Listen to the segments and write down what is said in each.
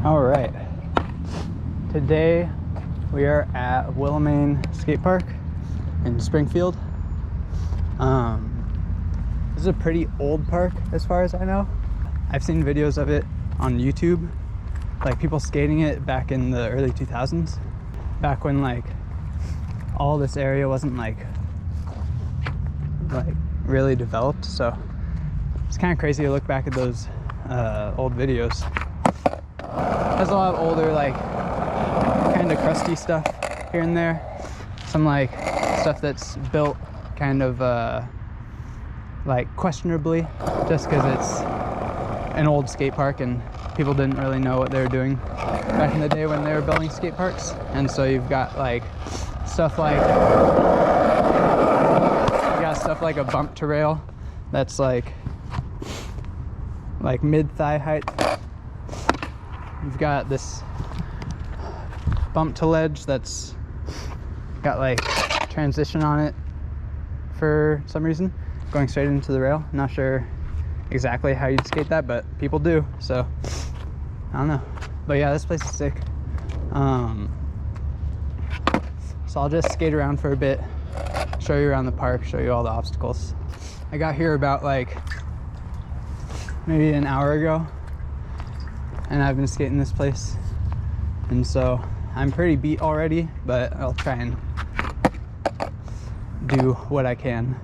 All right, today we are at Willamalane Skatepark in Springfield. This is a pretty old park as far as I know. I've seen videos of it on YouTube, like people skating it back in the early 2000s, back when like all this area wasn't like really developed. So it's kind of crazy to look back at those old videos. There's a lot of older, like kind of crusty stuff here and there. Some like stuff that's built kind of like questionably, just because it's an old skate park and people didn't really know what they were doing back in the day when they were building skate parks. And so you've got like stuff like a bump to rail that's like mid-thigh height. You've got this bump to ledge that's got like transition on it for some reason, going straight into the rail. Not sure exactly how you'd skate that, but people do, so I don't know. But yeah, this place is sick. So I'll just skate around for a bit, show you around the park, show you all the obstacles. I got here about like maybe an hour ago, and I've been skating this place, and so I'm pretty beat already, but I'll try and do what I can.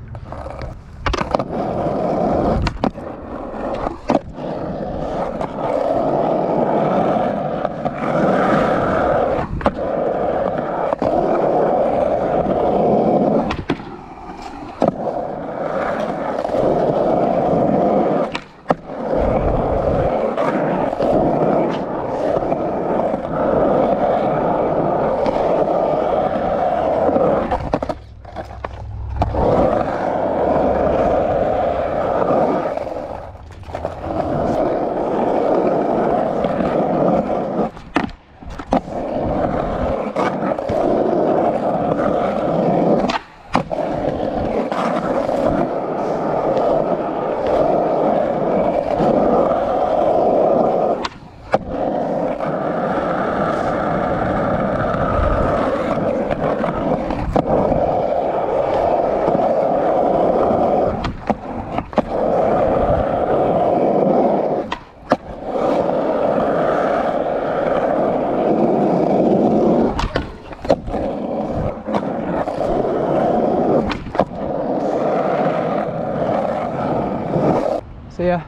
So yeah,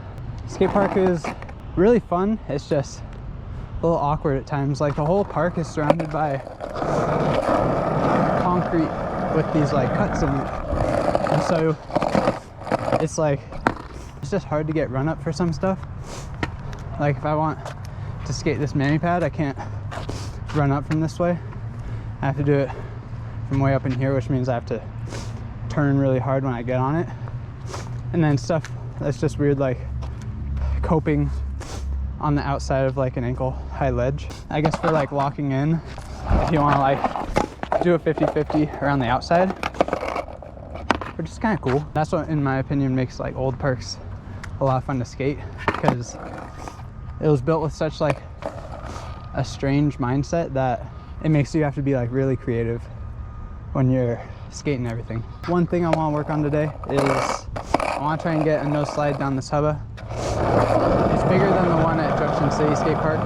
skate park is really fun. It's just a little awkward at times. Like the whole park is surrounded by concrete with these like cuts in it. And so it's like, it's just hard to get run up for some stuff. Like if I want to skate this mani pad, I can't run up from this way. I have to do it from way up in here, which means I have to turn really hard when I get on it. And then stuff that's just weird, like coping on the outside of like an ankle high ledge. I guess for like locking in, if you want to like do a 50-50 around the outside, which is kind of cool. That's what, in my opinion, makes like old parks a lot of fun to skate, because it was built with such like a strange mindset that it makes you have to be like really creative when you're skating everything. One thing I want to work on today is I want to try and get a no slide down this hubba. It's bigger than the one at Junction City Skate Park.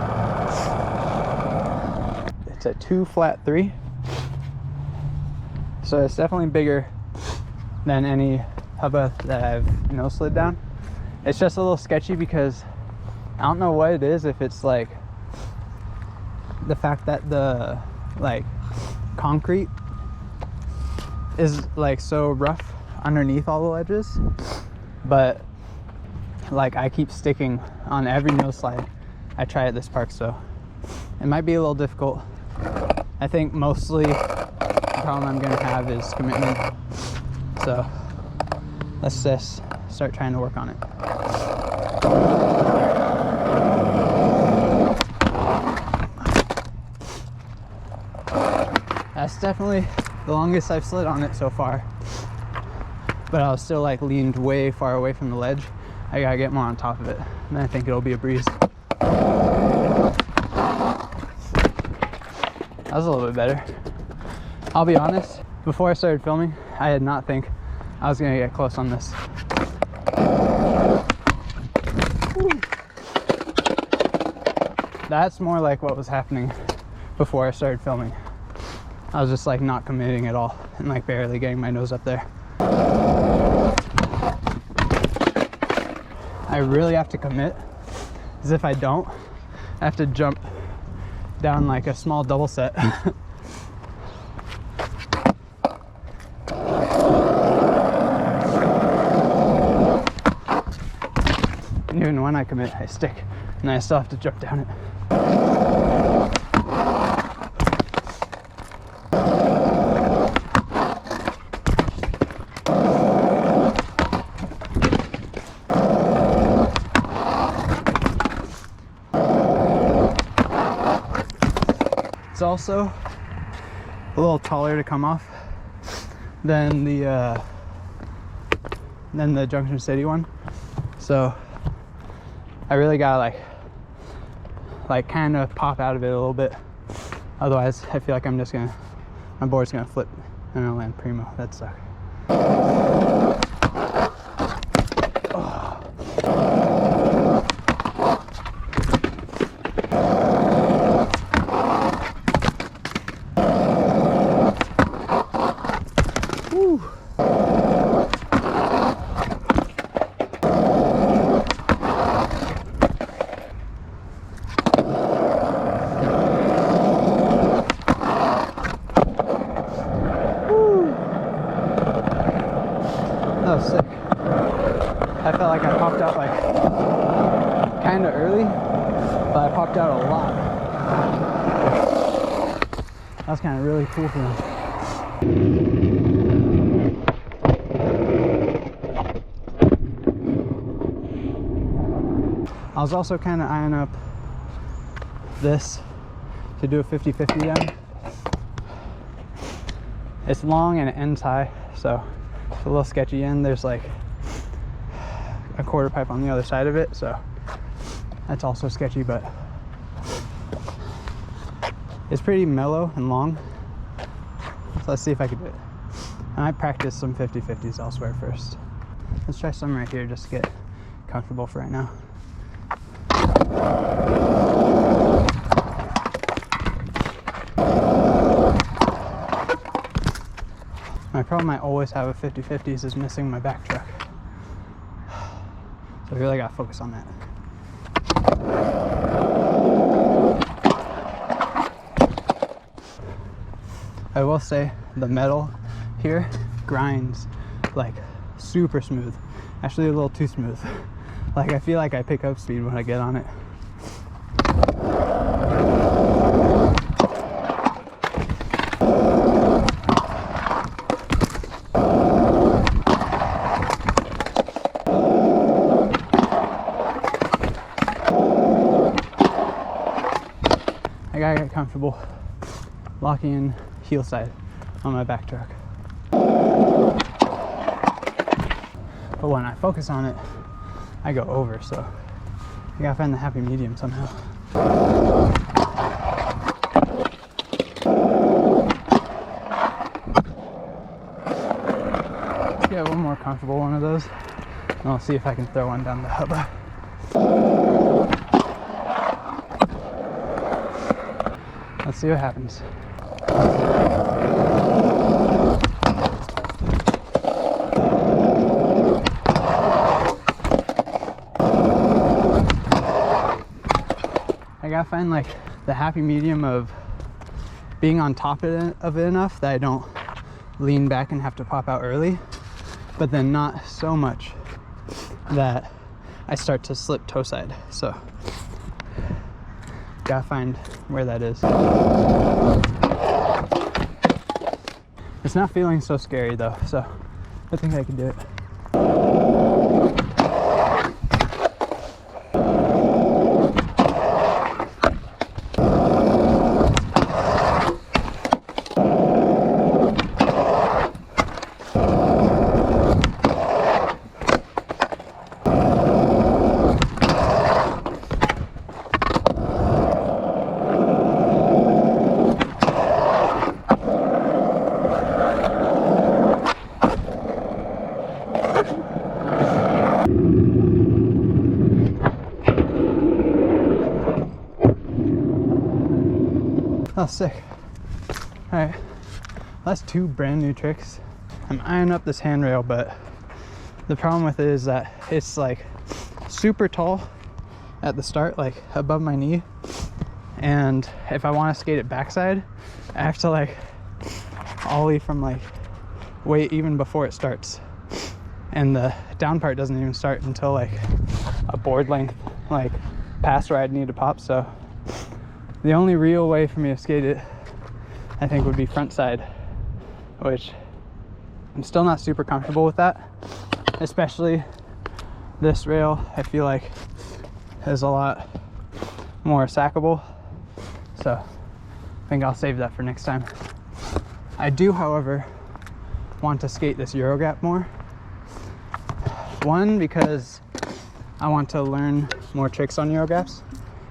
It's a 2 flat 3. So it's definitely bigger than any hubba that I've no slid down. It's just a little sketchy because I don't know what it is, if it's like the fact that the like concrete is like so rough underneath all the ledges, but like I keep sticking on every no slide I try at this park, so it might be a little difficult. I think mostly the problem I'm gonna have is commitment, so let's just start trying to work on it. That's definitely the longest I've slid on it so far, but I was still like leaned way far away from the ledge. I gotta get more on top of it, and I think it'll be a breeze. That was a little bit better. I'll be honest, before I started filming, I did not think I was gonna get close on this. That's more like what was happening before I started filming. I was just like not committing at all and like barely getting my nose up there. I really have to commit, because if I don't, I have to jump down like a small double set. And even when I commit, I stick, and I still have to jump down it. It's also a little taller to come off than the Junction City one, so I really gotta like kind of pop out of it a little bit. Otherwise, I feel like I'm just gonna, my board's gonna flip and I'll land primo. That sucks. That was sick. I felt like I popped out like kind of early, but I popped out a lot. That was kind of really cool for me. I was also kind of eyeing up this to do a 50-50 down. It's long and it ends high, so it's a little sketchy end. There's like a quarter pipe on the other side of it, so that's also sketchy, but it's pretty mellow and long. So let's see if I can do it. I might practice some 50-50s elsewhere first. Let's try some right here just to get comfortable for right now. My problem I always have with 50-50s is missing my back truck. So I really gotta focus on that. I will say the metal here grinds like super smooth. Actually a little too smooth. Like I feel like I pick up speed when I get on it. I gotta get comfortable locking in heel side on my back truck. But when I focus on it, I go over, so I gotta find the happy medium somehow. Let's get one more comfortable one of those, and I'll see if I can throw one down the hubba. Let's see what happens. I gotta find like the happy medium of being on top of it enough that I don't lean back and have to pop out early, but then not so much that I start to slip toe side. So gotta find where that is. It's not feeling so scary though, so I think I can do it. Oh, sick. All right, that's 2 brand new tricks. I'm eyeing up this handrail, but the problem with it is that it's like super tall at the start, like above my knee. And if I want to skate it backside, I have to like ollie from like way even before it starts. And the down part doesn't even start until like a board length, like past where I'd need to pop. So the only real way for me to skate it, I think, would be front side, which I'm still not super comfortable with that. Especially this rail, I feel like is a lot more sackable. So I think I'll save that for next time. I do, however, want to skate this Euro gap more. One, because I want to learn more tricks on Euro gaps,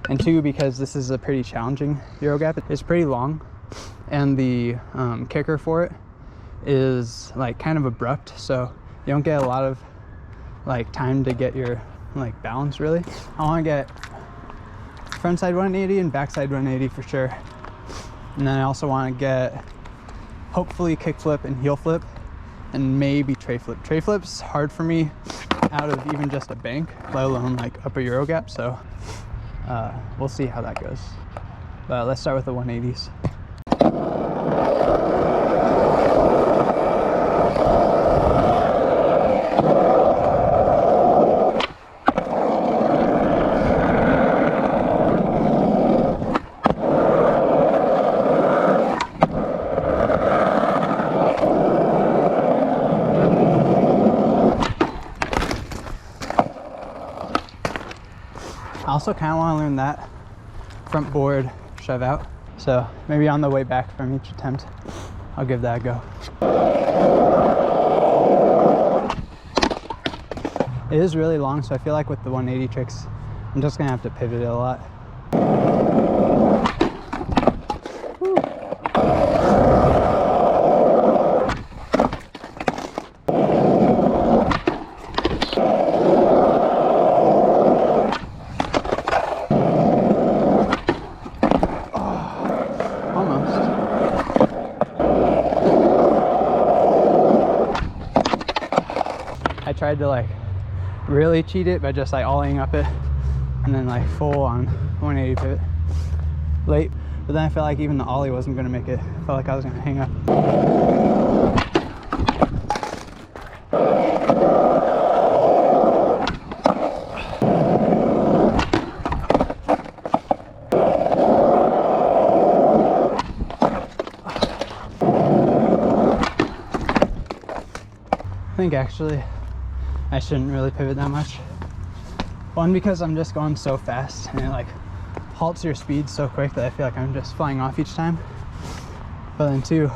and 2, because this is a pretty challenging Euro gap. It's pretty long, and the kicker for it is like kind of abrupt, so you don't get a lot of like time to get your like balance really. I want to get frontside 180 and backside 180 for sure, and then I also want to get hopefully kickflip and heel flip, and maybe tray flip. Tray flip's hard for me out of even just a bank, let alone like up a Euro gap, so we'll see how that goes. But let's start with the 180s. I also kind of want to learn that front board shove out, so maybe on the way back from each attempt I'll give that a go. It is really long, so I feel like with the 180 tricks I'm just gonna have to pivot it a lot. I tried to like really cheat it by just like ollieing up it and then like full on 180 pivot late, but then I felt like even the ollie wasn't going to make it. I felt like I was going to hang up. I think actually I shouldn't really pivot that much. One, because I'm just going so fast and it like halts your speed so quick that I feel like I'm just flying off each time. But then 2,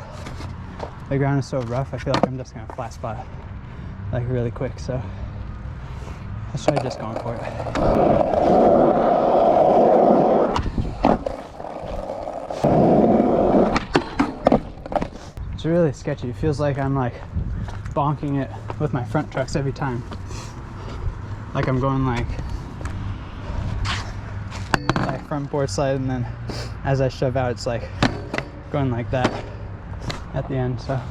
the ground is so rough, I feel like I'm just gonna flat spot like really quick. So let's try just going for it. It's really sketchy. It feels like I'm like bonking it with my front trucks every time. Like I'm going like front board slide, and then as I shove out it's like going like that at the end. So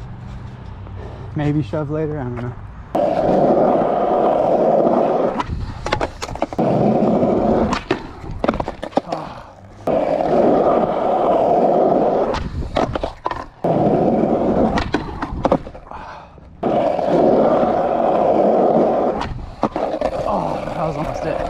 maybe shove later, I don't know. That was almost it.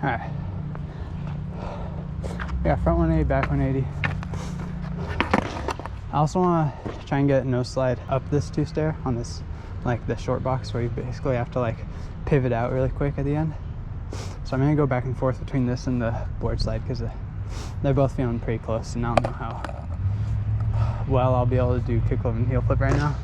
Alright. We got front 180, back 180. I also want to try and get a nose slide up this 2-stair on this, like the short box where you basically have to like pivot out really quick at the end. So I'm gonna go back and forth between this and the board slide because they're both feeling pretty close, and I don't know how well I'll be able to do kickflip and heel flip right now.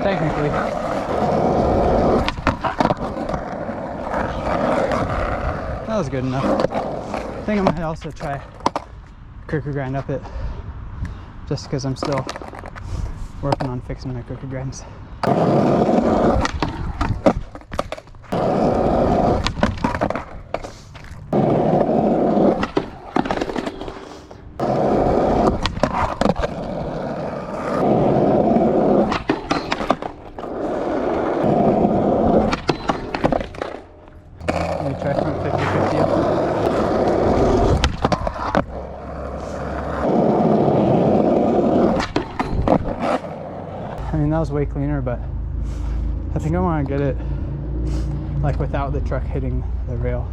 Technically. That was good enough. I think I might also try crooked grind up it, just because I'm still working on fixing my crooked grinds. I mean, that was way cleaner, but I think I want to get it like without the truck hitting the rail.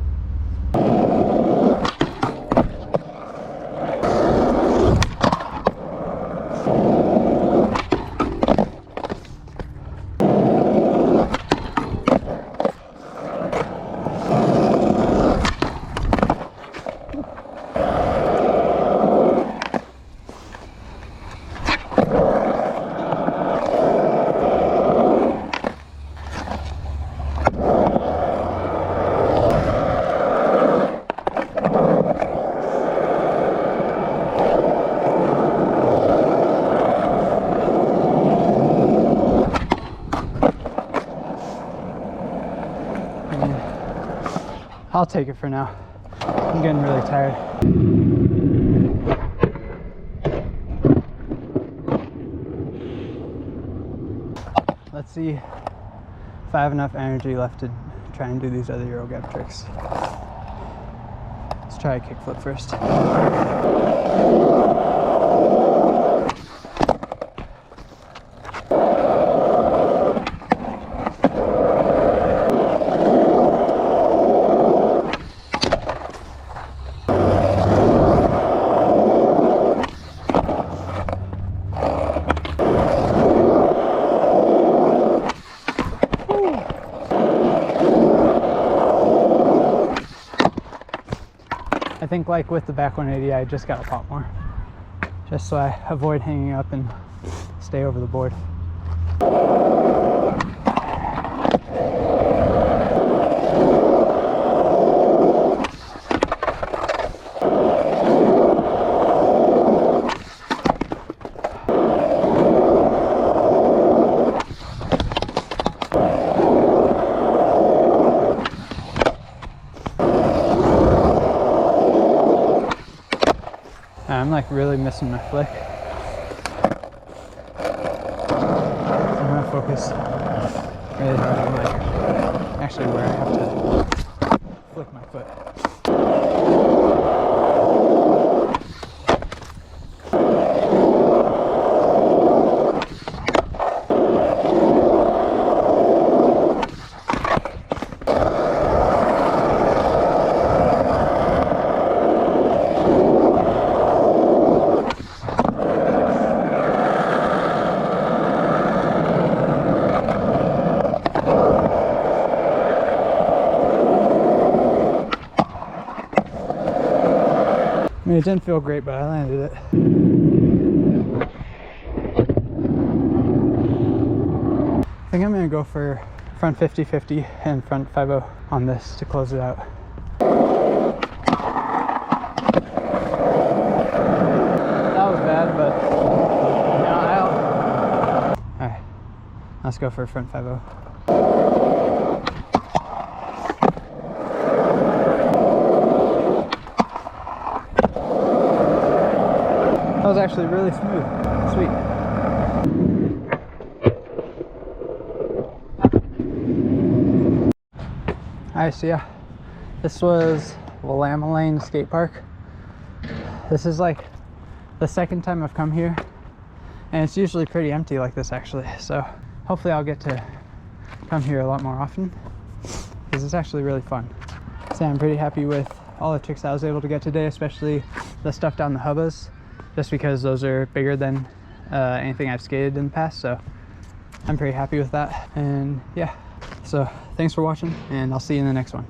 I'll take it for now. I'm getting really tired. Let's see if I have enough energy left to try and do these other Euro gap tricks. Let's try a kickflip first. I think like with the back 180, I just gotta pop more, just so I avoid hanging up and stay over the board. I'm like really missing my flick. I'm gonna focus really hard on like actually where I have to flick my foot. I mean, it didn't feel great, but I landed it. I think I'm gonna go for front 50-50 and front 5-0 on this to close it out. That was bad, but yeah, alright, let's go for front 5-0. actually really smooth. Sweet. Alright, so yeah, this was Willamalane Skatepark. This is like the second time I've come here, and it's usually pretty empty like this actually, so hopefully I'll get to come here a lot more often because it's actually really fun. So I'm pretty happy with all the tricks I was able to get today, especially the stuff down the hubbas, just because those are bigger than anything I've skated in the past, so I'm pretty happy with that. And yeah, so thanks for watching, and I'll see you in the next one.